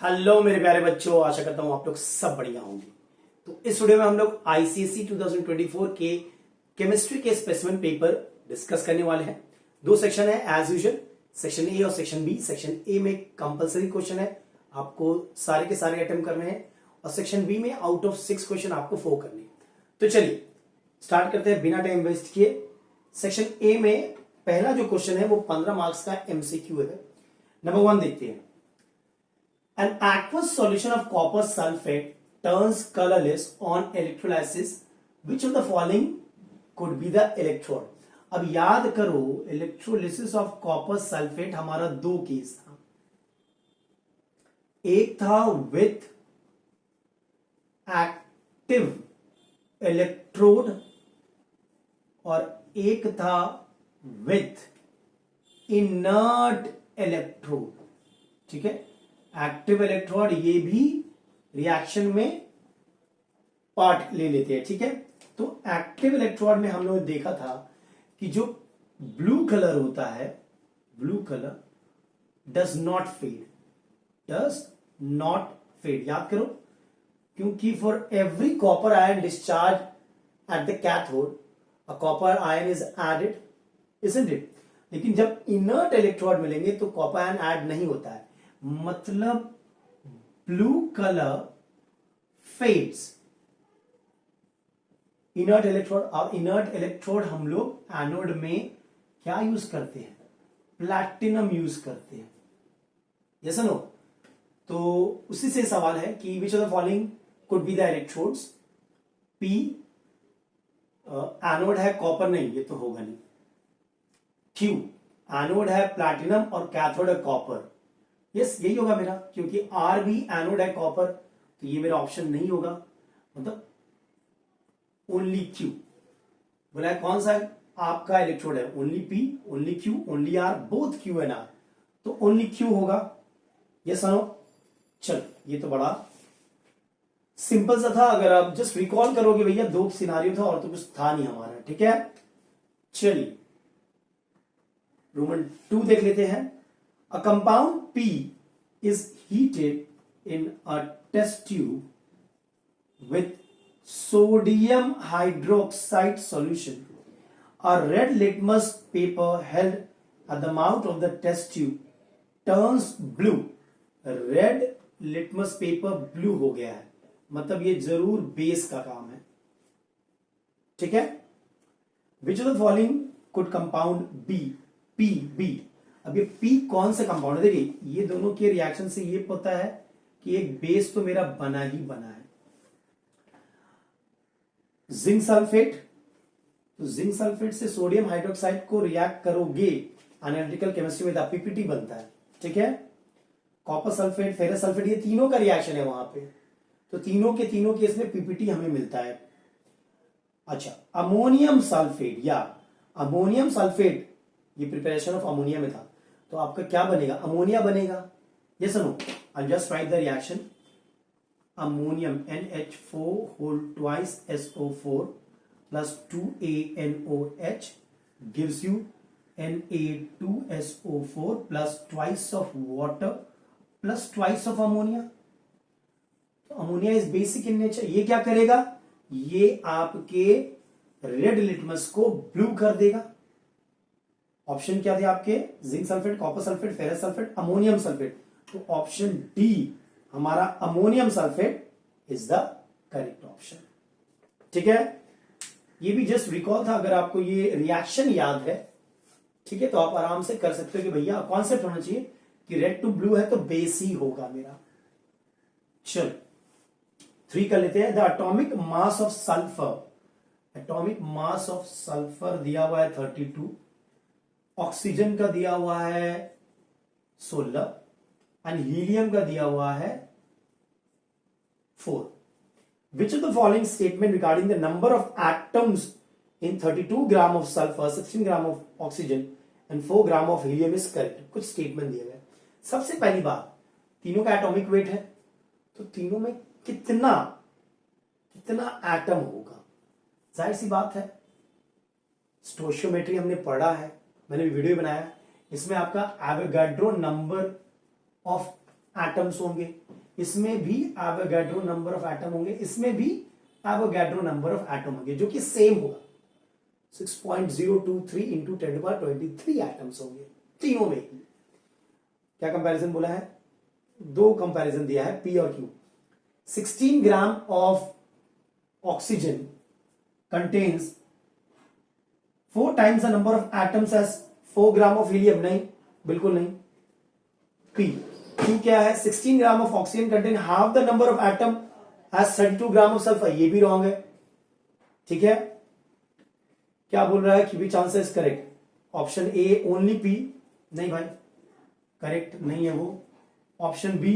Hello मेरे प्यारे बच्चों, आशा करता हूं आप लोग सब बढ़िया होंगे। तो इस वीडियो में हम लोग आईसीएसई 2024 के केमिस्ट्री के स्पेसिमेन पेपर डिस्कस करने वाले हैं। दो सेक्शन है एज यूजुअल, सेक्शन ए और सेक्शन बी। सेक्शन ए में कंपलसरी क्वेश्चन है, आपको सारे के सारे अटेम्प्ट करने हैं, और सेक्शन बी में आउट ऑफ 6 क्वेश्चन आपको 4 करने हैं। तो चलिए स्टार्ट करते हैं बिना टाइम वेस्ट किए। सेक्शन ए में पहला जो क्वेश्चन है वो 15 मार्क्स का एमसीक्यू है। नंबर 1 देखते हैं। An aqueous solution of copper sulfate turns colorless on electrolysis. Which of the following could be the electrode? अब याद करो, इलेक्ट्रोलिसिस ऑफ कॉपर सल्फेट हमारा दो केस था। एक था विथ एक्टिव इलेक्ट्रोड और एक था विथ इनर्ट इलेक्ट्रोड। ठीक है, एक्टिव इलेक्ट्रोड ये भी रिएक्शन में पार्ट ले लेते हैं। ठीक है, तो एक्टिव इलेक्ट्रोड में हम लोग ने देखा था कि जो ब्लू कलर होता है, blue colour does not fade, does not fade. याद करो, क्योंकि for every copper ion discharge at the cathode a copper ion is added, isn't it? लेकिन जब इनर्ट इलेक्ट्रोड मिलेंगे तो कॉपर आयन ऐड नहीं होता है, मतलब blue colour fades. Inert electrode, और इनर्ट इलेक्ट्रोड हम लोग एनोड में क्या यूज करते हैं? प्लैटिनम यूज करते हैं। Yes no? तो उसी से सवाल है कि which of the following could be the electrodes? P anode है कॉपर, नहीं ये तो होगा नहीं। क्यू एनोड है प्लैटिनम और कैथोड है कॉपर। यस यही होगा मेरा, क्योंकि आर भी एनोड है कॉपर, तो ये मेरा ऑप्शन नहीं होगा। मतलब ओनली क्यू बोला है। कौन सा आपका इलेक्ट्रोड है? Only P, only Q, only R, both Q and R, तो ओनली क्यू होगा। Yes no? चलो ये तो बड़ा सिंपल सा था। अगर आप जस्ट रिकॉल करोगे भैया, दो सिनारियो था और तो कुछ था नहीं हमारा। ठीक है, चलिए रोमन 2 देख लेते हैं। A compound P is heated in a test tube with sodium hydroxide solution. A red litmus paper held at the mouth of the test tube turns blue. Red litmus paper blue हो गया है, मतलब ये जरूर base का काम है। ठीक है, Which of the following could compound B? B. अब ये P कौन सा कंपाउंड है? देखिए ये दोनों के रिएक्शन से ये पता है कि एक बेस तो मेरा बना ही बना है। जिंक सल्फेट, तो जिंक सल्फेट से सोडियम हाइड्रोक्साइड को रिएक्ट करोगे एनालिटिकल केमिस्ट्री में पीपीटी बनता है। ठीक है, कॉपर सल्फेट, फेरस सल्फेट, ये तीनों का रिएक्शन है वहां पे, तो तीनों के इसमें पीपीटी हमें मिलता है। अच्छा, अमोनियम सल्फेट या अमोनियम सल्फेट, ये प्रिपरेशन ऑफ अमोनिया में था, तो आपका क्या बनेगा? अमोनिया बनेगा। Yes no? I just write the reaction. Ammonium NH4 whole twice SO4 plus 2ANOH gives you Na2SO4 plus twice of water plus twice of ammonia. तो ammonia is basic in nature. ये क्या करेगा? ये आपके red litmus को blue कर देगा। Option क्या थे आपके? Zinc sulphate, copper sulphate, ferrous sulphate, ammonium sulphate. तो ऑप्शन डी हमारा ammonium sulphate is the correct option. ठीक है, ये भी जस्ट रिकॉल था। अगर आपको ये रिएक्शन याद है, ठीक है, तो आप आराम से कर सकते हो कि भैया कॉन्सेप्ट होना चाहिए कि रेड टू ब्लू है तो बेस ही होगा मेरा। चलो 3 कर लेते हैं। The atomic mass of sulphur, atomic mass of sulphur दिया हुआ है 32, ऑक्सीजन का दिया हुआ है 16 एंड हीलियम का दिया हुआ है 4। Which of the following statement regarding the number of atoms in 32 gram of sulfur, 16 gram of oxygen and 4 gram of helium is correct? कुछ स्टेटमेंट दिए गए। सबसे पहली बात, तीनों का एटॉमिक वेट है, तो तीनों में कितना एटम होगा? जाहिर सी बात है, स्टोशियोमेट्री हमने पढ़ा है, मैंने वीडियो बनाया, इसमें आपका एवोगाड्रो नंबर ऑफ एटम्स होंगे, इसमें भी एवोगैड्रो नंबर ऑफ एटम होंगे, इसमें भी एवोगैड्रो नंबर ऑफ एटम होंगे, जो कि सेम होगा 6.023 इंटू 10⁻23 एटम्स होंगे तीनों में। क्या कंपैरिजन बोला है? दो कंपैरिजन दिया है, पी और Q. 16 gram of oxygen contains 4 times the number of atoms as 4 gram of helium. नहीं, बिल्कुल नहीं। पी क्यू क्या है? 16 gram of oxygen contain half the number of atom as 32 gram of sulphur. ये भी रॉन्ग है, ठीक है। क्या बोल रहा है कि which answer is correct? Option A only P, नहीं भाई, करेक्ट नहीं है वो। Option B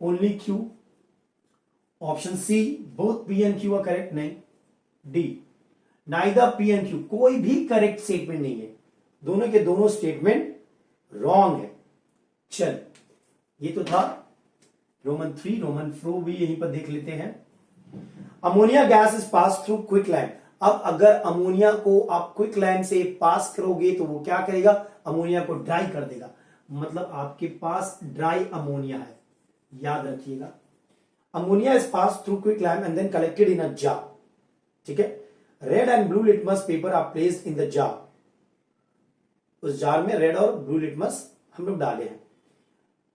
only Q, option C both P and Q are correct, नहीं। D neither P and Q, कोई भी करेक्ट स्टेटमेंट नहीं है, दोनों के दोनों स्टेटमेंट रॉन्ग है। चल, ये तो था रोमन 3। रोमन 4 भी यहीं पर देख लेते हैं। Ammonia gas is pass through quicklime. अब अगर अमोनिया को आप क्विक लैम से पास करोगे तो वो क्या करेगा? अमोनिया को ड्राई कर देगा। मतलब आपके पास ड्राई अमोनिया है, याद रखिएगा। Ammonia is pass through quicklime and then collected in a jar, ठीक है। Red and blue litmus paper are placed in the jar. उस जार में रेड और ब्लू लिटमस हम लोग डाले हैं।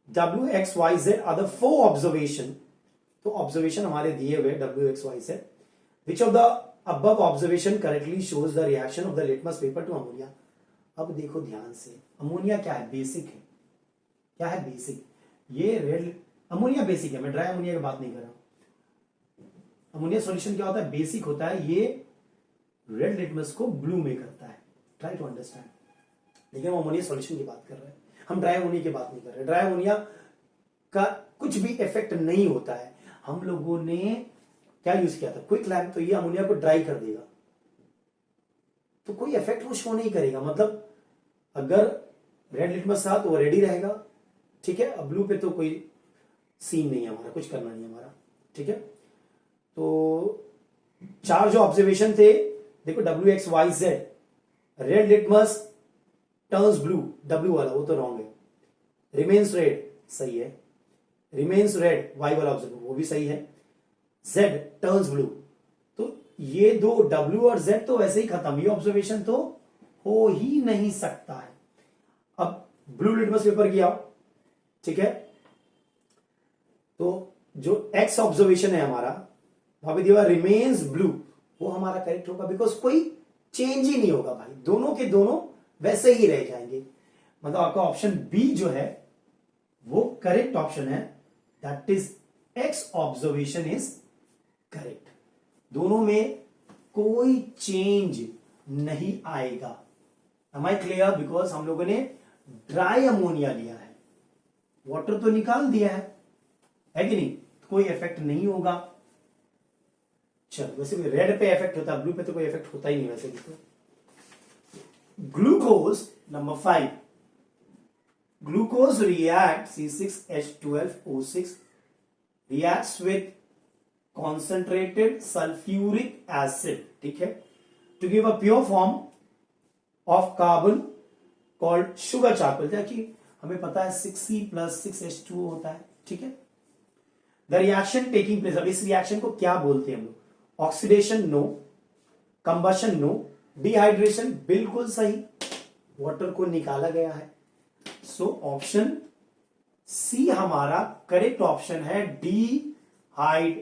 W, X, Y, Z are the 4 observation. तो ऑब्जर्वेशन हमारे दिए हुए W, X, Y, Z। Which of the above observation correctly shows the reaction of the litmus paper to ammonia? अब देखो ध्यान से, अमोनिया क्या है? बेसिक है। क्या है? बेसिक। ये रेड अमोनिया बेसिक है, मैं ड्राई अमोनिया की बात नहीं कर रहा हूं। अमोनिया सॉल्यूशन क्या होता है? बेसिक होता है। ये रेड लिटमस को ब्लू में करता है, ट्राई टू अंडरस्टैंड। लेकिन हम अमोनिया सॉल्यूशन की बात कर रहे हैं, हम ड्राई अमोनिया की बात नहीं कर रहे। ड्राई अमोनिया का कुछ भी इफेक्ट नहीं होता है। हम लोगों ने क्या यूज किया था? Quicklime. तो ये अमोनिया को ड्राई कर देगा, तो कोई इफेक्ट वो शो नहीं करेगा। मतलब अगर रेड लिटमस था तो वो रेडी रहेगा, ठीक है। अब ब्लू पे तो कोई सीन नहीं है हमारा, कुछ करना नहीं है हमारा, ठीक है। तो 4 जो ऑब्जर्वेशन थे, देखो W, X, Y, Z, red litmus turns blue, W वाला वो तो रॉन्ग है। रिमेन्स रेड सही है। रिमेन्स रेड Y वाला ऑब्जर्व वो भी सही है। Z टर्न्स ब्लू, तो ये दो W और Z तो वैसे ही खत्म, ये ऑब्जर्वेशन तो हो ही नहीं सकता है। अब ब्लू लिटमस पेपर की आओ, ठीक है। तो जो X ऑब्जर्वेशन है हमारा, वहां पे दिया रिमेन्स ब्लू, वो हमारा करेक्ट होगा, बिकॉज कोई चेंज ही नहीं होगा भाई, दोनों के दोनों वैसे ही रह जाएंगे। मतलब आपका ऑप्शन बी जो है वो करेक्ट ऑप्शन है, that is X observation is correct. दोनों में कोई चेंज नहीं आएगा। Am I clear? बिकॉज हम लोगों ने ड्राई अमोनिया लिया है, वाटर तो निकाल दिया है कि नहीं? तो कोई इफेक्ट नहीं होगा। चलो, वैसे भी रेड पे इफेक्ट होता है, ब्लू पे तो कोई इफेक्ट होता ही नहीं वैसे भी। तो glucose number 5, glucose react C6H12O6 reacts with concentrated sulfuric acid, ठीक है, to give a pure form of carbon called sugar charcoal। जैसे हमें पता है 6C plus 6H2O होता है, ठीक है। द रिएक्शन टेकिंग प्लेस, अब इस रिएक्शन को क्या बोलते हैं हम लोग? Oxidation no, combustion no, dehydration बिल्कुल सही, वाटर को निकाला गया है। सो ऑप्शन सी हमारा करेक्ट ऑप्शन है, डिहाइड्रेशन,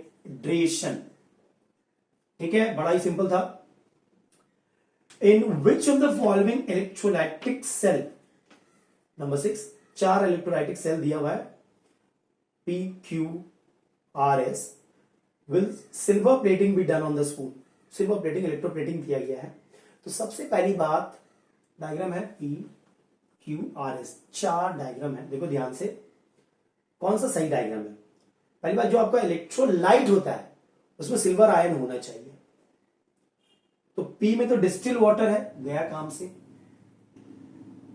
ठीक है। बड़ा ही सिंपल था। In which of the following electrolytic cell, number 6, 4 electrolytic cell दिया हुआ है, PQRS, will silver plating be done on the spoon. Silver plating, electroplating किया गया है। तो सबसे पहली बात, डायग्राम है PQRS, 4 डायग्राम है, देखो ध्यान से कौन सा सही डायग्राम है। पहली बात, जो आपका इलेक्ट्रोलाइट होता है उसमें सिल्वर आयन होना चाहिए। तो P में तो डिस्टिल वाटर है, गया काम से।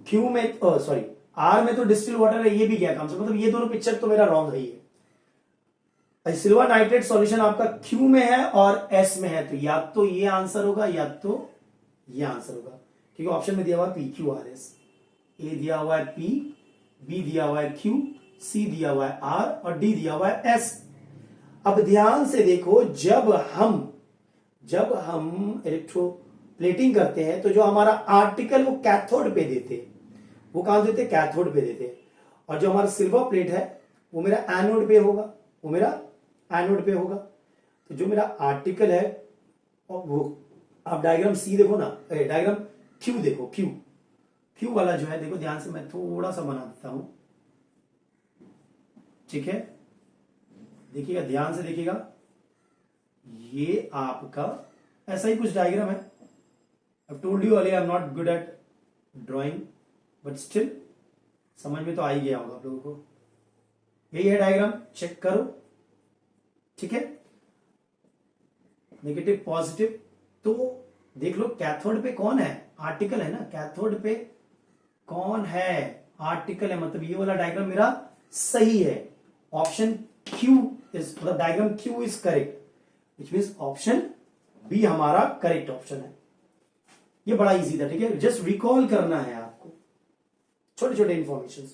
Q में सॉरी R में तो डिस्टिल वाटर है, ये भी गया काम से। मतलब ये दोनों पिक्चर तो मेरा रॉन्ग है। ये सिल्वर नाइट्रेट सॉल्यूशन आपका Q में है और S में है, तो या तो ये आंसर होगा या तो ये आंसर होगा, क्योंकि ऑप्शन में दिया हुआ है PQRS। ए दिया हुआ है P, B दिया हुआ है Q, सी दिया हुआ है आर और डी दिया हुआ है एस। अब ध्यान से देखो, जब हम इलेक्ट्रोप्लेटिंग करते हैं तो जो हमारा आर्टिकल वो कैथोड पे देते हैं, वो कहां देते हैं? कैथोड पे देते हैं। और जो हमारा सिल्वर प्लेट है वो मेरा एनोड पे होगा, तो जो मेरा आर्टिकल है वो, आप डायग्राम सी देखो ना, डायग्राम क्यू देखो, क्यू वाला जो है, देखो ध्यान से, मैं थोड़ा सा बना देता हूं, ठीक है, देखिएगा, ध्यान से देखिएगा, ये आपका ऐसा ही कुछ डायग्राम है। I told you earlier I am not good at drawing, but still समझ में तो आ ही गया होगा आप लोगों को। यही है डायग्राम, चेक करो, ठीक है, नेगेटिव पॉजिटिव। तो देख लो कैथोड पे कौन है? आर्टिकल है ना, कैथोड पे कौन है? आर्टिकल है, मतलब ये वाला डायग्राम मेरा सही है। ऑप्शन क्यू इज, मतलब diagram Q is correct, which means option B हमारा करेक्ट ऑप्शन है। ये बड़ा इजी था, ठीक है, जस्ट रिकॉल करना है आपको छोटे छोटे information.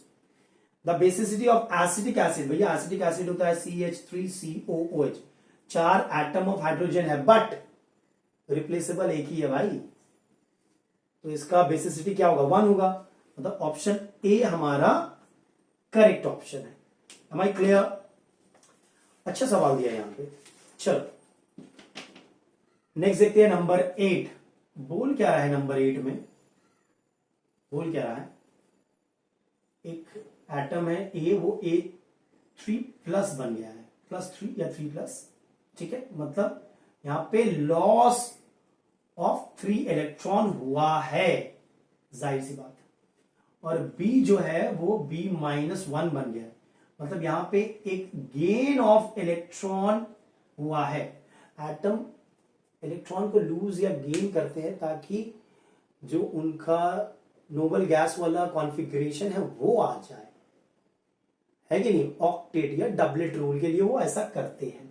The basicity of acetic acid, भैया एसिटिक एसिड होता है CH3COOH, 4 एटम ऑफ हाइड्रोजन है, बट रिप्लेसेबल एक ही है भाई, तो इसका बेसिसिटी क्या होगा? 1 होगा, मतलब ऑप्शन ए हमारा करेक्ट ऑप्शन है। Am I clear? अच्छा सवाल दिया यहां पे। चलो नेक्स्ट देखते हैं नंबर 8। बोल क्या रहा है नंबर 8 में? बोल क्या रहा है? एक एटम है ए, वो A3+ बन गया है, +3 या 3+, ठीक है, मतलब यहां पे लॉस ऑफ 3 इलेक्ट्रॉन हुआ है, जाहिर सी बात है। और बी जो है वो B-1 बन गया है, मतलब यहां पे एक गेन ऑफ इलेक्ट्रॉन हुआ है। एटम इलेक्ट्रॉन को लूज या गेन करते हैं ताकि जो उनका नोबल गैस वाला कॉन्फ़िगरेशन है वो आ जाए, है कि नहीं? ऑक्टेट या डबलेट रूल के लिए वो ऐसा करते हैं।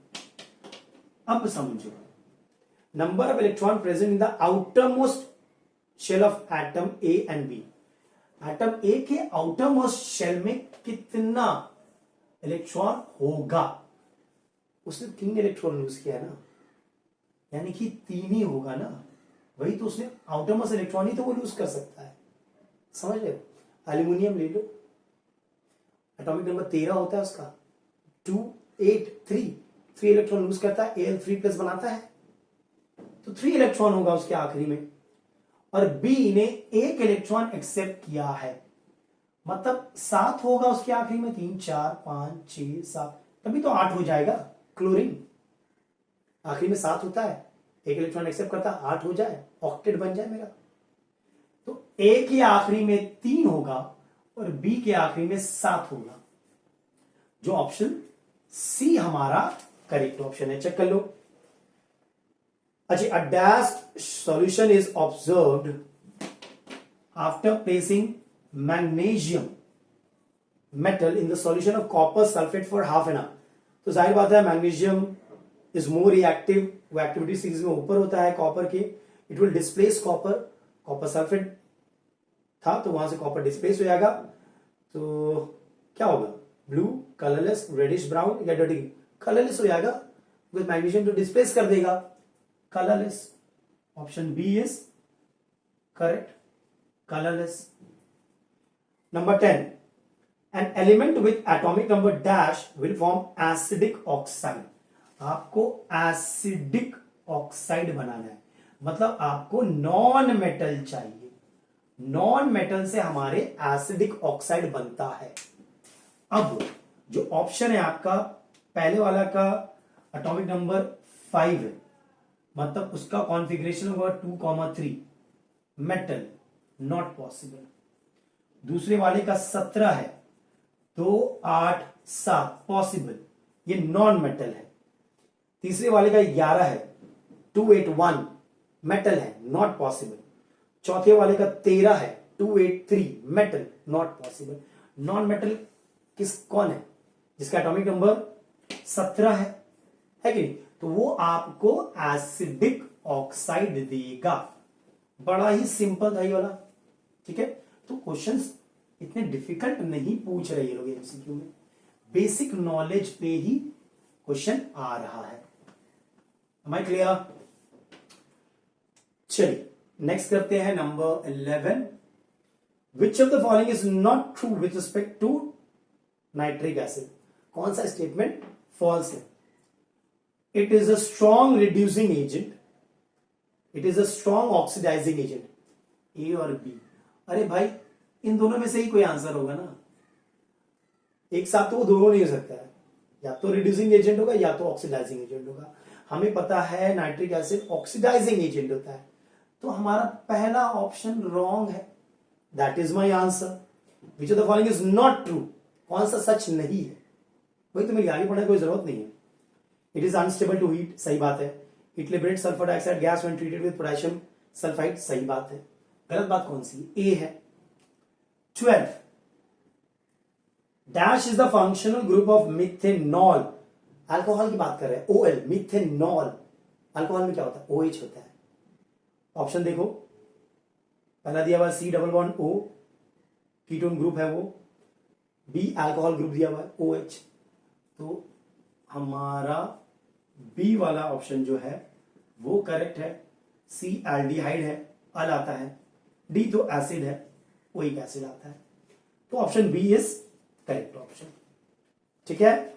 अब समझो, number of electron present in the outer most shell of atom A and B. Atom A के आउटर मोस्ट शेल में कितना इलेक्ट्रॉन होगा? उसने 3 इलेक्ट्रॉन लूज किया है ना, यानी कि 3 ही होगा ना, वही तो उसने आउटर मोस्ट इलेक्ट्रॉन ही तो वो लूज कर सकता है, समझ रहे हो? एल्यूमिनियम ले लो, एटॉमिक नंबर 13 होता है उसका, 2 8 3 इलेक्ट्रॉन लूज करता है, Al3+ बनाता है, तो 3 इलेक्ट्रॉन होगा उसके आखिरी में। और बी ने 1 इलेक्ट्रॉन एक्सेप्ट किया है, मतलब 7 होगा उसके आखिरी में, 3 4 5 6 7, तभी तो 8 हो जाएगा। क्लोरीन आखिरी में 7 होता है, 1 इलेक्ट्रॉन एक्सेप्ट करता है, 8 हो जाए, ऑक्टेट बन जाए मेरा। तो ए के आखिरी में 3 होगा और बी के आखिरी में 7 होगा, जो ऑप्शन सी हमारा करेक्ट ऑप्शन है। चेक कर लो। अच्छा, a dash solution is observed after placing magnesium metal in the solution of copper sulphate for half an hour. तो जाहिर बात है मैग्नीशियम इज मोर रिएक्टिव, वो एक्टिविटी सीरीज में ऊपर होता है कॉपर के, it will displace copper. Copper sulphate था तो वहां से कॉपर डिस्प्लेस हो जाएगा, तो क्या होगा? ब्लू, कलरलेस, रेडिश ब्राउन या डर्टी? कलरलेस हो जाएगा, बिकॉज मैग्नीशियम तो डिस्प्लेस कर देगा, colourless. Option B is correct, colourless. Number 10, an element with atomic number dash will form acidic oxide. आपको एसिडिक ऑक्साइड बनाना है, मतलब आपको नॉन मेटल चाहिए, नॉन मेटल से हमारे एसिडिक ऑक्साइड बनता है। अब जो ऑप्शन है आपका पहले वाला का एटॉमिक नंबर 5 है, मतलब उसका कॉन्फ़िगरेशन होगा 2,3 मेटल, नॉट पॉसिबल। दूसरे वाले का 17 है, 2 8 7 पॉसिबल, ये नॉन मेटल है। तीसरे वाले का 11 है, 2 8 1 मेटल है, नॉट पॉसिबल। चौथे वाले का 13 है, 2 8 3 metal, not possible. Non metal कौन है? जिसका एटॉमिक नंबर 17 है कि नहीं? तो वो आपको एसिडिक ऑक्साइड देगा। बड़ा ही सिंपल था ये वाला, ठीक है। तो क्वेश्चंस इतने डिफिकल्ट नहीं पूछ रहे ये लोग एमसीक्यू में, बेसिक नॉलेज पे ही क्वेश्चन आ रहा है। Am I clear? चलिए नेक्स्ट करते हैं number 11। Which of the following is not true with respect to nitric acid? कौन सा स्टेटमेंट फॉल्स है? It is a strong reducing agent, it is a strong oxidising agent, A और B. अरे भाई इन दोनों में से ही कोई आंसर होगा ना, एक साथ तो वो दोनों नहीं हो सकता है, या तो रिड्यूसिंग एजेंट होगा या तो ऑक्सीडाइजिंग एजेंट होगा। हमें पता है नाइट्रिक एसिड ऑक्सीडाइजिंग एजेंट होता है, तो हमारा पहला ऑप्शन रॉन्ग है। That is my answer. Which of the following is not true? कौन सा सच नहीं है? वही तो मेरी आगे पढ़ने की कोई जरूरत नहीं है। It is unstable to heat, सही बात है। It liberates sulphur dioxide gas when treated with potassium sulphide, सही बात है। गलत बात कौन सी? ए है। 12 dash is the functional group of methanol. Alcohol की बात कर रहे हैं, OL मिथेनॉल। अल्कोहल में क्या होता है? OH होता है। ऑप्शन देखो, पहला दिया हुआ C double bond O, ketone group है वो। B अल्कोहल ग्रुप दिया हुआ है OH। तो हमारा बी वाला ऑप्शन जो है वो करेक्ट है। C एल्डिहाइड है, अल आता है। डी तो एसिड है, ओइक एसिड आता है। तो option B is correct option. ठीक है,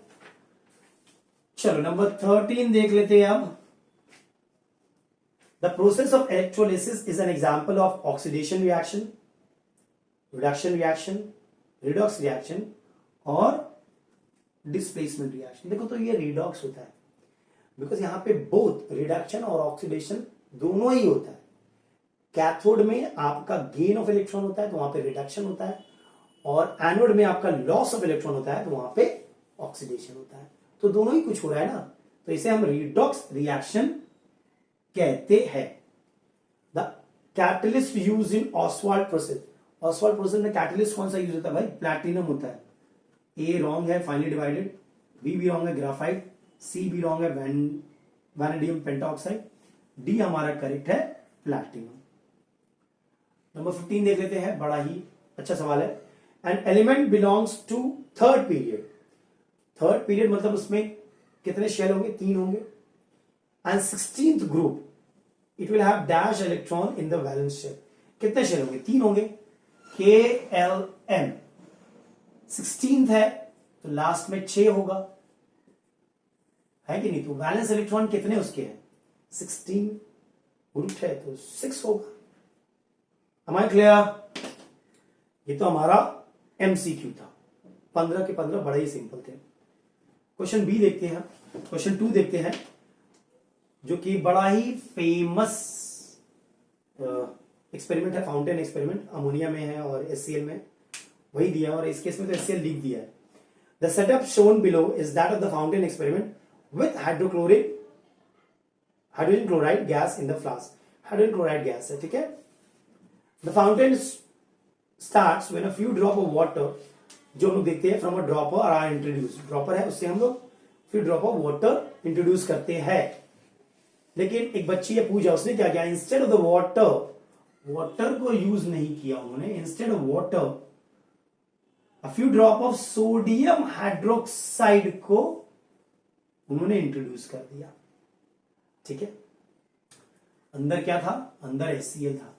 चलो नंबर 13 देख लेते हैं अब। The process of electrolysis is an example of oxidation reaction, reduction reaction, redox reaction और डिस्प्लेसमेंट रिएक्शन। देखो तो ये रिडॉक्स होता है, बिकॉज यहां पे बोथ रिडक्शन और ऑक्सीडेशन दोनों ही होता है। कैथोड में आपका गेन ऑफ इलेक्ट्रॉन होता है तो वहां पे रिडक्शन होता है, और एनोड में आपका लॉस ऑफ इलेक्ट्रॉन होता है तो वहां पे ऑक्सीडेशन होता है। तो दोनों ही कुछ हो रहा है ना, तो इसे हम रिडॉक्स रिएक्शन कहते हैं। The catalyst use in Ostwald process. Ostwald process में कैटलिस्ट कौन सा यूज होता है भाई? प्लैटिनम होता है। ए रॉन्ग है, फाइनली डिवाइडेड। बी भी रॉन्ग है, ग्राफाइट। सी भी रॉन्ग है, वैनेडियम पेंटाऑक्साइड। डी हमारा करेक्ट है, प्लैटिनम। नंबर 15 देख लेते हैं, बड़ा ही अच्छा सवाल है। An element belongs to third period. Third period मतलब उसमें कितने शेल होंगे? 3 होंगे। And 16th group, it will have dash electron in the valence shell. कितने शेल होंगे? 3 होंगे। KLM 16th है तो लास्ट में 6 होगा, है कि नहीं? तो वैलेंस इलेक्ट्रॉन कितने उसके हैं? 16 ग्रुप है तो 6 होगा। हमारे क्लियर? ये तो हमारा MCQ था। 15 के 15 बड़े ही सिंपल थे। क्वेश्चन बी देखते हैं, क्वेश्चन 2 देखते हैं, जो कि बड़ा ही फेमस एक्सपेरिमेंट है, फाउंटेन एक्सपेरिमेंट। अमोनिया में है और HCl में वही दिया है, और इस केस में तो HCl लिख दिया है। The setup shown below is that of the fountain experiment with hydrogen chloride gas in the flask. Hydrogen chloride gas है, ठीक है। The fountain starts when a few drop of water, जो हम लोग देखते हैं from a dropper are introduce. Dropper है, उससे हम लोग फिर ड्रॉप ऑफ वाटर इंट्रोड्यूस करते हैं। लेकिन एक बच्ची है पूजा, उसने क्या किया? इंस्टेड ऑफ द वाटर को यूज नहीं किया उन्होंने। Instead of water a few drop of sodium hydroxide को उन्होंने इंट्रोड्यूस कर दिया। ठीक है, अंदर क्या था? अंदर HCl था,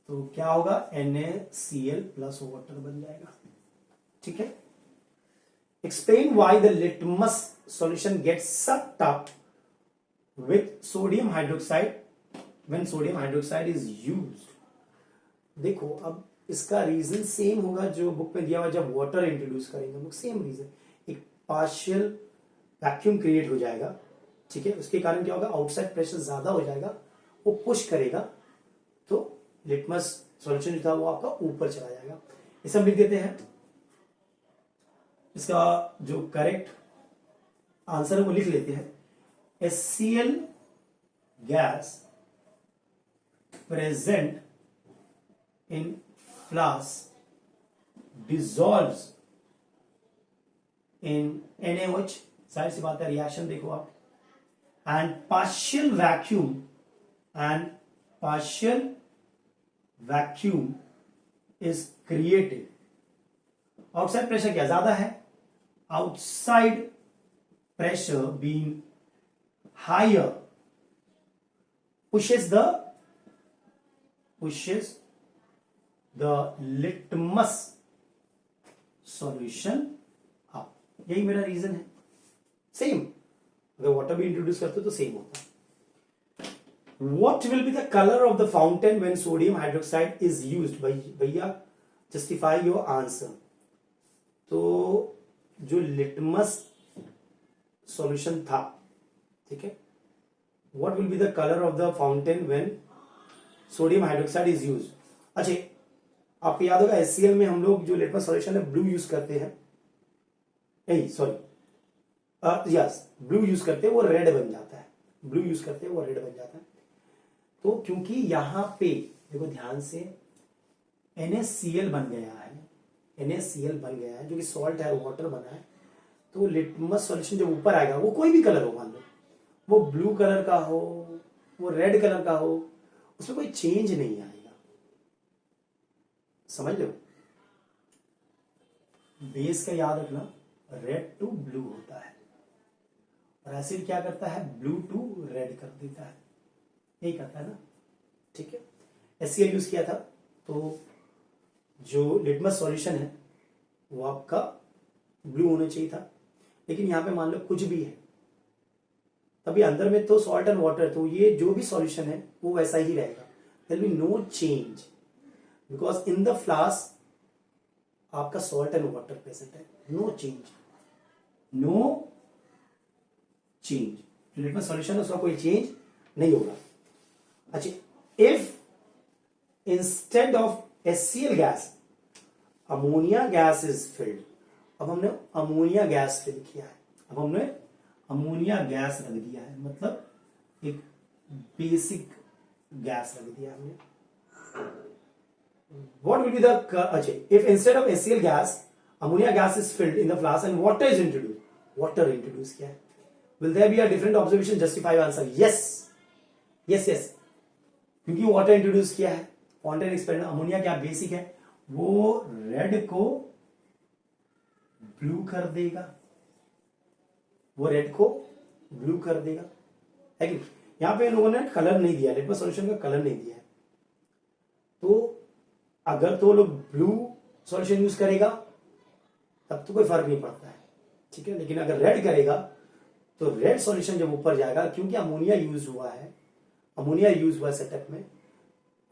तो क्या होगा? NaCl प्लस वाटर बन जाएगा। ठीक है। Explain why the litmus solution gets sucked up with sodium hydroxide when sodium hydroxide is used. देखो अब इसका रीजन सेम होगा जो बुक में दिया हुआ, जब वाटर इंट्रोड्यूस करेंगे हम लोग, सेम रीजन। एक पार्शियल वैक्यूम क्रिएट हो जाएगा, ठीक है। उसके कारण क्या होगा? आउटसाइड प्रेशर ज्यादा हो जाएगा, वो पुश करेगा, तो लिटमस सॉल्यूशन जो था वो आपका ऊपर चला जाएगा। इसे हम लिख देते हैं। इसका जो करेक्ट आंसर है वो लिख लेते हैं। HCl gas present in flask dissolves in NaOH। सारी सी बात है, रिएक्शन देखो आप। And partial vacuum is created outside pressure क्या ज्यादा है, outside pressure being higher pushes the litmus solution up. यही मेरा रीजन है। सेम अगर वाटर भी इंट्रोड्यूस करते तो सेम होता है। What will be the color of the fountain when sodium hydroxide is used? भैया जस्टिफाई योर आंसर। तो जो लिटमस सॉल्यूशन था, ठीक है, what will be the color of the fountain when sodium hydroxide is used? अच्छा, आपको याद होगा HCl में हम लोग जो लिटमस सॉल्यूशन है ब्लू यूज करते हैं, नहीं सॉरी यस ब्लू यूज करते हैं, वो रेड बन जाता है, ब्लू यूज करते हैं वो रेड बन जाता है। तो क्योंकि यहां पे देखो ध्यान से NaCl बन गया है, NaCl बन गया है जो कि सॉल्ट है, वाटर बना है, तो लिटमस सॉल्यूशन जब ऊपर आएगा वो कोई भी कलर हो, मान लो वो ब्लू कलर का हो, वो रेड कलर का हो, उसमें कोई चेंज नहीं आएगा। समझ लो, बेस का याद रखना, रेड टू ब्लू होता है और एसिड क्या करता है, ब्लू टू रेड कर देता है, यही करता है ना, ठीक है। HCl यूज किया था तो जो लिटमस सॉल्यूशन है वो आपका ब्लू होना चाहिए था, लेकिन यहां पे मान लो कुछ भी है, तभी अंदर में तो सॉल्ट एंड वाटर, तो ये जो भी सॉल्यूशन है वो वैसा ही रहेगा, there will be no change because in the flask आपका सॉल्ट एंड वाटर प्रेजेंट है, नो चेंज, नो चेंज, जो लिटमस सॉल्यूशन है उसका कोई चेंज नहीं होगा। अच्छा, if instead of HCl gas ammonia gas is filled, अब हमने अमोनिया गैस फिल किया है, अब हमने अमोनिया गैस रख दिया है, मतलब एक बेसिक गैस रख दिया हमने। What will be the अच्छा, if instead of HCl gas ammonia gas is filled in the flask and water is introduced, water introduce किया है, will there be a different observation? Justify your answer. Yes, yes, yes, क्योंकि water introduce किया है, fountain experiment, ammonia क्या basic है, वो red को blue कर देगा, वो रेड को ब्लू कर देगा, है कि यहां पे लोगों ने कलर नहीं दिया, लिटमस सॉल्यूशन का कलर नहीं दिया है, तो अगर तो लोग ब्लू सॉल्यूशन यूज करेगा तब तो कोई फर्क नहीं पड़ता है, ठीक है, लेकिन अगर रेड करेगा तो रेड सॉल्यूशन जब ऊपर जाएगा, क्योंकि अमोनिया यूज हुआ है, अमोनिया यूज हुआ सेटअप में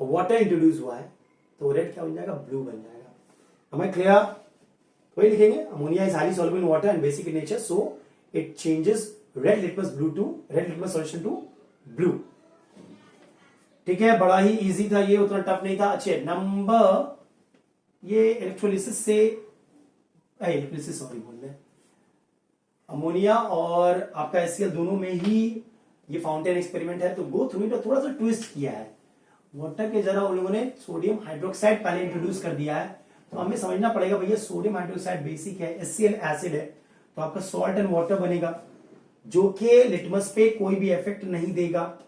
और वाटर इंट्रोड्यूस हुआ है, तो रेड क्या बन जाएगा, ब्लू बन जाएगा। हमें क्लियर, वही लिखेंगे, ammonia is highly soluble in water and basic in nature, so it changes red litmus solution to blue. ठीक है, बड़ा ही इजी था ये, उतना टफ नहीं था। अच्छे नंबर, ये इलेक्ट्रोलिसिस से सॉरी बोल रहे, अमोनिया और आपका HCl दोनों में ही ये फाउंटेन एक्सपेरिमेंट है, तो गो थ्रू इट, थोड़ा सा ट्विस्ट किया है वाटर के जरा, उन लोगों ने सोडियम हाइड्रोक्साइड पहले इंट्रोड्यूस कर दिया है, तो हमें समझना पड़ेगा भैया सोडियम हाइड्रोक्साइड बेसिक है, HCl एसिड है, तो आपका सॉल्ट एंड वाटर बनेगा जो कि लिटमस पे कोई भी इफेक्ट नहीं देगा।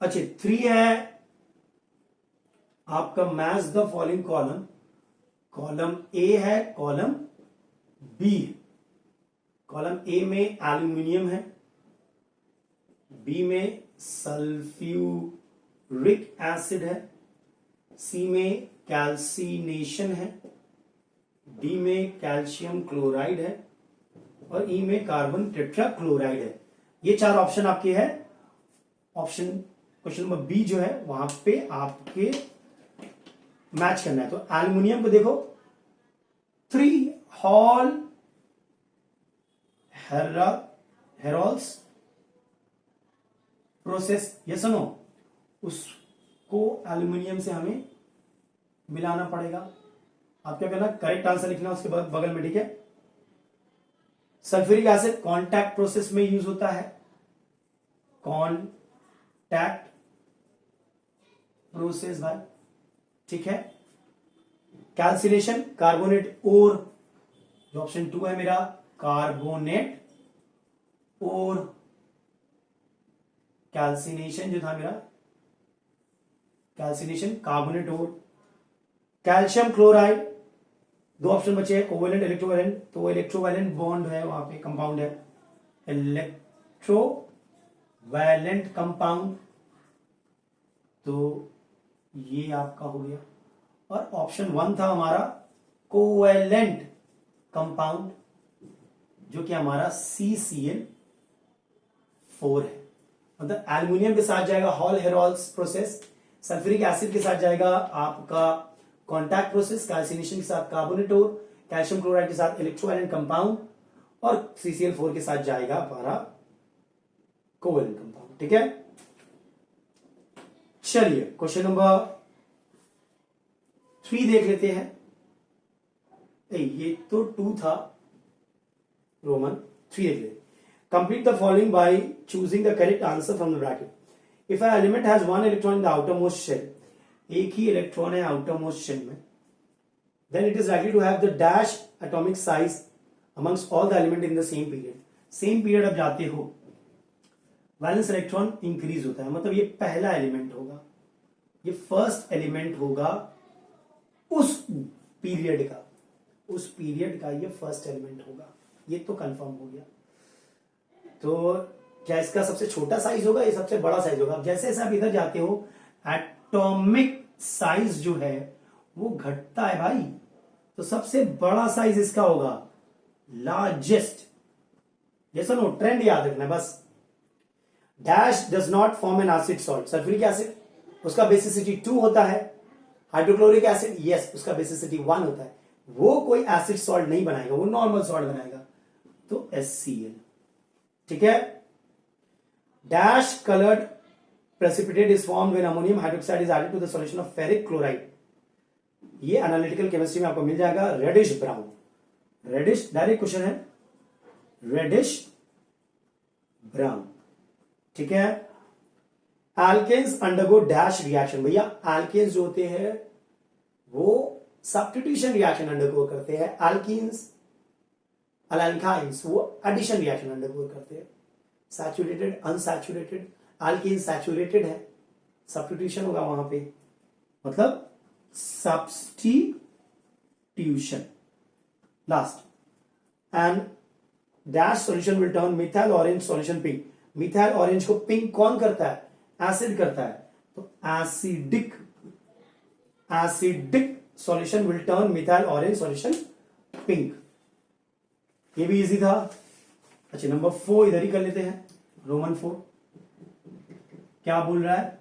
अच्छा, 3 है आपका match the following column, column A है, कॉलम बी है, कॉलम ए में एल्यूमिनियम है, बी में सल्फ्यूरिक एसिड है, सी में कैल्सिनेशन है, डी में कैल्शियम क्लोराइड है और ई में कार्बन टेट्राक्लोराइड है। ये 4 ऑप्शन आपके हैं। ऑप्शन क्वेश्चन नंबर बी जो है वहां पे आपके मैच करना है। तो एल्यूमिनियम को देखो 3 हॉल हेरोल्स प्रोसेस, ये सुनो, उसको एल्यूमिनियम से हमें मिलाना पड़ेगा। आप क्या करना, करेक्ट आंसर लिखना उसके बाद बगल में, ठीक है। सल्फ्यूरिक एसिड कॉन्टैक्ट प्रोसेस में यूज होता है, कॉन्टैक्ट प्रोसेस भाई, ठीक है। कैल्सिनेशन कार्बोनेट और, जो ऑप्शन 2 है मेरा, कार्बोनेट और कैल्सिनेशन जो था मेरा, कैल्सिनेशन कार्बोनेट और। कैल्शियम क्लोराइड दो ऑप्शन बचे हैं, कोवेलेंट इलेक्ट्रोवैलेंट, तो इलेक्ट्रोवैलेंट बॉन्ड है वहां पे, कंपाउंड है इलेक्ट्रोवैलेंट कंपाउंड, तो ये आपका हो गया। और ऑप्शन 1 था हमारा कोवेलेंट कंपाउंड, जो कि हमारा CCl4 है। मतलब एल्युमिनियम के साथ जाएगा हॉल हेरोल्स प्रोसेस, सल्फ्यूरिक एसिड के साथ जाएगा आपका कॉन्टैक्ट प्रोसेस, कैल्सिनेशन के साथ कार्बोनेटोर, कैल्शियम क्लोराइड के साथ इलेक्ट्रोवैलेंट कंपाउंड, और CCl4 के साथ जाएगा हमारा कोवेलेंट कंपाउंड। ठीक है, चलिए क्वेश्चन नंबर 3 देख लेते हैं। ये तो 2 था, रोमन 3 देख लेते। Complete the following by choosing the correct answer from the bracket. If an element has 1 electron in the outer most shell, एक ही इलेक्ट्रॉन है आउटर मोस्ट शेल में, then it is likely to have the dash atomic size amongst all the element in the same period. Same period अब जाते हो, valence electron increase होता है, मतलब ये पहला एलिमेंट होगा, ये फर्स्ट एलिमेंट होगा उस पीरियड का, उस पीरियड का ये फर्स्ट एलिमेंट होगा, ये तो कंफर्म हो गया। तो क्या इसका सबसे छोटा साइज होगा, ये सबसे बड़ा साइज होगा। अब जैसे जैसे आप इधर जाते हो, एटॉमिक साइज जो है वो घटता है भाई, तो सबसे बड़ा साइज इसका होगा लार्जेस्ट। जैसा नो ट्रेंड याद रखना बस। Dash does not form an acid salt, sulphuric acid उसका बेसिसिटी 2 होता है, हाइड्रोक्लोरिक एसिड यस उसका बेसिसिटी 1 होता है, वो कोई एसिड सॉल्ट नहीं बनाएगा, वो नॉर्मल सॉल्ट बनाएगा, तो HCl। ठीक है, dash coloured precipitate is formed when ammonium hydroxide is added to the solution of ferric chloride। ये एनालिटिकल केमिस्ट्री में आपको मिल जाएगा, reddish brown, reddish direct question है, रेडिश ब्राउन। ठीक है, एल्केन्स अंडरगो डैश रिएक्शन, भैया एल्केन्स जो होते हैं वो सब्स्टिट्यूशन रिएक्शन अंडरगो करते हैं, एल्कीन्स अल्काइंस वो एडिशन रिएक्शन अंडरगो करते हैं। सैचुरेटेड अनसैचुरेटेड, एल्कीन सैचुरेटेड है, सब्स्टिट्यूशन होगा वहां पे, मतलब substitution. Last, and dash solution will turn methyl orange solution pink. Methyl orange को पिंक कौन करता है, एसिड करता है, तो acidic solution will turn methyl orange solution pink. ये भी इजी था। अच्छा, नंबर 4 इधर ही कर लेते हैं, रोमन 4 क्या बोल रहा है,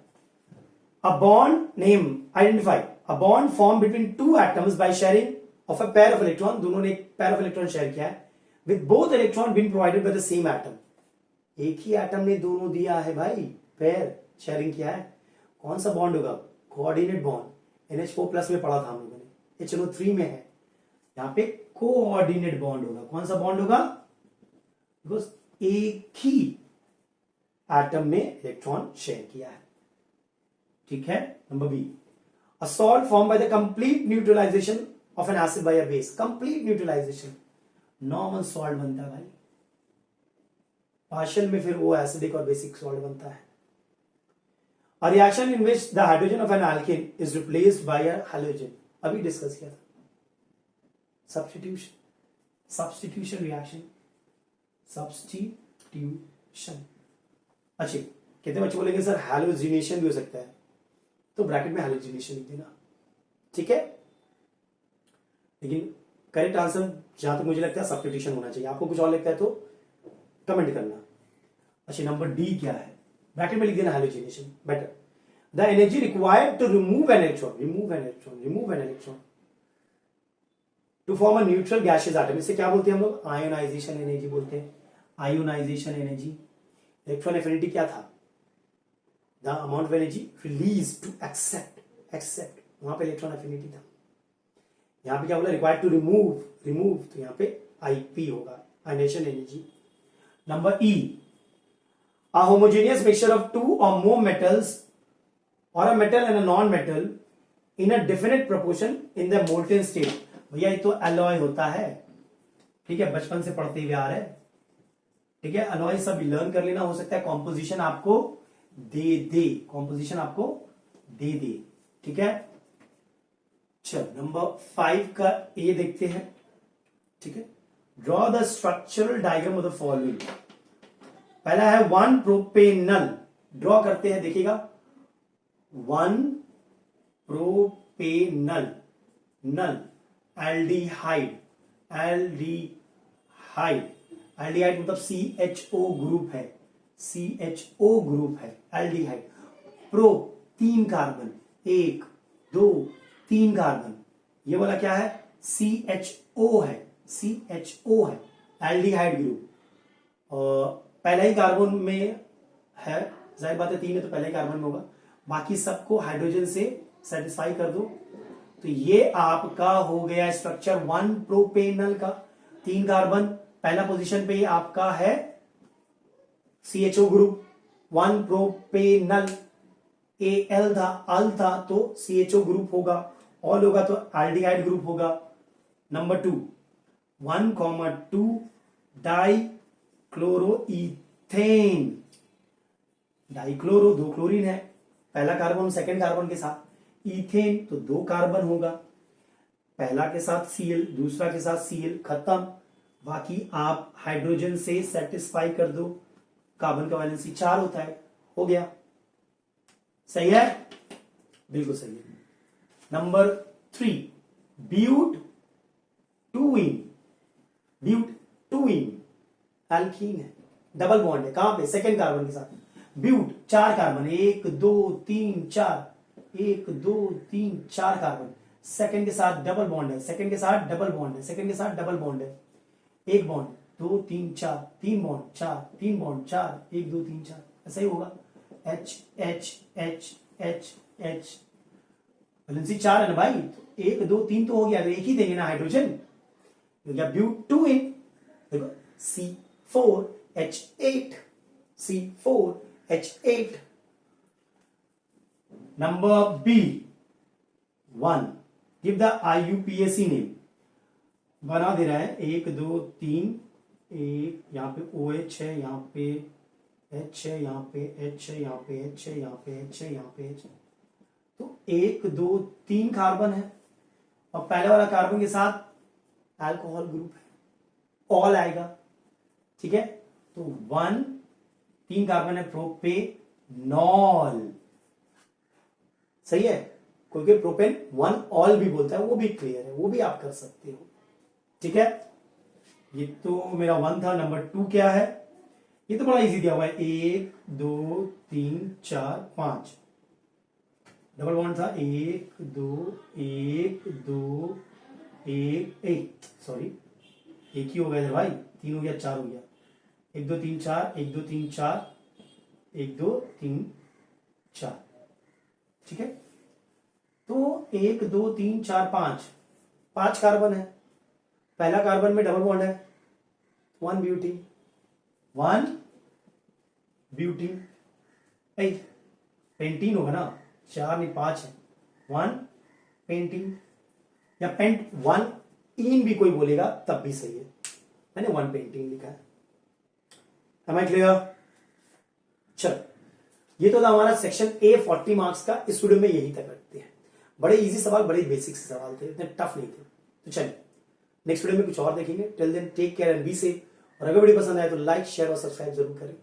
a bond name identify a bond form between 2 atoms by sharing of a pair of electron, दोनों ने एक पेयर ऑफ इलेक्ट्रॉन शेयर किया है, with both electron being provided by the same atom. एक ही एटम ने दोनों दिया है भाई, पेयर शेयरिंग किया है, कौन सा बॉन्ड होगा, कोऑर्डिनेट बॉन्ड। NH4+ में पढ़ा था हम लोगों ने, HNO3 में है, यहां पे कोऑर्डिनेट बॉन्ड होगा। कौन सा बॉन्ड होगा, बिकॉज एक ही एटम ने इलेक्ट्रॉन शेयर किया है। ठीक है, number B, a salt form by the complete neutralization of an acid by a base. Complete neutralization, normal salt बनता है भाई, पार्शियल में फिर वो एसिडिक और बेसिक सॉल्ट बनता है। A reaction in which the hydrogen of an alkane is replaced by a halogen, अभी डिस्कस किया था, सब्स्टिट्यूशन रिएक्शन, सब्स्टिट्यूशन। अच्छे, कितने बच्चे बोलेंगे सर हैलोजिनेशन भी हो सकता है, तो ब्रैकेट में हैलोजिनेशन लिख देना। ठीक है, लेकिन करेक्ट आंसर जहां तक मुझे लगता है सब्स्टिट्यूशन होना चाहिए। आपको कुछ और लगता है तो कमेंट करना। अच्छा, नंबर डी क्या है, ब्रैकेट में लिख देना halogenation, better. The energy required to remove an electron to form a neutral gaseous atom, इसे क्या बोलते हैं हम लोग, आयोनाइजेशन एनर्जी बोलते हैं, आयोनाइजेशन एनर्जी। इलेक्ट्रॉन एफिनिटी क्या था, the amount of energy release to accept, वहां पे इलेक्ट्रॉन एफिनिटी था। यहां पे क्या बोला, रिक्वायर्ड टू रिमूव, तो यहां पे IP होगा, ionization energy. Number E, a homogeneous mixture of 2 or more metals or a metal and a non-metal in a definite proportion in the molten state। भैया ये तो अलॉय होता है, ठीक है, बचपन से पढ़ते हुए आ रहे हैं। ठीक है, अलॉय सब लर्न कर लेना, हो सकता है कॉम्पोजिशन आपको दे दे। ठीक है, चल नंबर 5 का ए देखते हैं। ठीक है, draw the structural diagram of the following. पहला है 1 प्रोपेनल, ड्रॉ करते हैं, देखिएगा 1 प्रोपेनल नल एल्डिहाइड, एल्डिहाइड मतलब CHO ग्रुप है, CHO ग्रुप है एल्डिहाइड। प्रो 3 कार्बन, 1 2 3 कार्बन, ये वाला क्या है CHO है, CHO है एल्डिहाइड ग्रुप। और पहला ही कार्बन में है, जाहिर बात है 3 है तो पहला ही कार्बन में होगा, बाकी सबको हाइड्रोजन से सेटिस्फाई कर दो। तो ये आपका हो गया स्ट्रक्चर 1 प्रोपेनल का, 3 कार्बन, पहला पोजीशन पे आपका है CHO ग्रुप, 1 प्रोपेनल, Al था, अल था तो CHO ग्रुप होगा, ऑल होगा तो एल्डिहाइड ग्रुप होगा। नंबर 2 1,2 डाइक्लोरोइथेन, डाइक्लोरो 2 क्लोरीन है, पहला कार्बन सेकंड कार्बन के साथ, इथेन तो 2 कार्बन होगा, पहला के साथ Cl, दूसरा के साथ Cl, खत्म। बाकी आप हाइड्रोजन से सेटिस्फाई कर दो, कार्बन का वैलेंसी 4 होता है, हो गया। सही है, बिल्कुल सही है। नंबर 3 ब्यूटूइन, ब्यूटूइन एल्कीन है, डबल बॉन्ड है, कहां पे सेकंड कार्बन के साथ, ब्यूट 4 कार्बन, 1 2 3 4, 1 2 3 4 कार्बन, सेकंड के साथ डबल बॉन्ड है, सेकंड के साथ डबल बॉन्ड है, सेकंड के साथ डबल बॉन्ड है, 1 बॉन्ड 2 3 4, 3 बॉन्ड 4, 3 बॉन्ड 4, 1 2 3 4, ऐसा ही होगा। H H H H H, valency 4 है ना भाई, तो 1 2 3 तो हो गया, तो एक ही देंगे ना हाइड्रोजन, हो गया ब्यूटूइन। देखो C4H8, C4H8। Number B1 give the IUPAC name, बना दे रहा है 1 2 3, एक यहाँ पे OH है, यहाँ पे H है, यहाँ पे H है, यहाँ पे H है, यहाँ पे H है, यहाँ पे H है, तो 1 2 3 कार्बन है, और पहले वाला कार्बन के साथ अल्कोहल ग्रुप है, ऑल आएगा। ठीक है, तो 1 3 कार्बन है, प्रोपेनॉल, सही है। कोई प्रोपेन 1 ऑल भी बोलता है, वो भी क्लियर है, वो भी आप कर सकते हो। ठीक है, ये तो मेरा 1 था। नंबर 2 क्या है, ये तो बड़ा इजी दिया हुआ है, 1 2 3 4 5, डबल बॉन्ड था, 1 2 1 2 1 1, सॉरी एक ही हो गया था भाई, 3 हो गया 4 हो गया, 1 2 3 4, 1 2 3 4, 1 2 3 4। ठीक है, तो 1 2 3 4 5 कार्बन है, पहला कार्बन में डबल बॉन्ड है, 1 ब्यूटीन, 1 ब्यूटीन, पेंटीन होगा ना, 4 नहीं 5 है, 1 पेंटीन, या पेंट 1 इन भी कोई बोलेगा तब भी सही है, मैंने 1 पेंटीन लिखा है। Am I clear? चल, ये तो था हमारा सेक्शन A 40 मार्क्स का। इस वीडियो में यही तक रखते हैं, बड़े इजी सवाल, बड़े बेसिक सवाल थे, इतने टफ नहीं थे। तो चलिए नेक्स्ट वीडियो में कुछ और देखेंगे। Till then take care and be safe, और अगर वीडियो पसंद आए तो लाइक शेयर और सब्सक्राइब जरूर करें।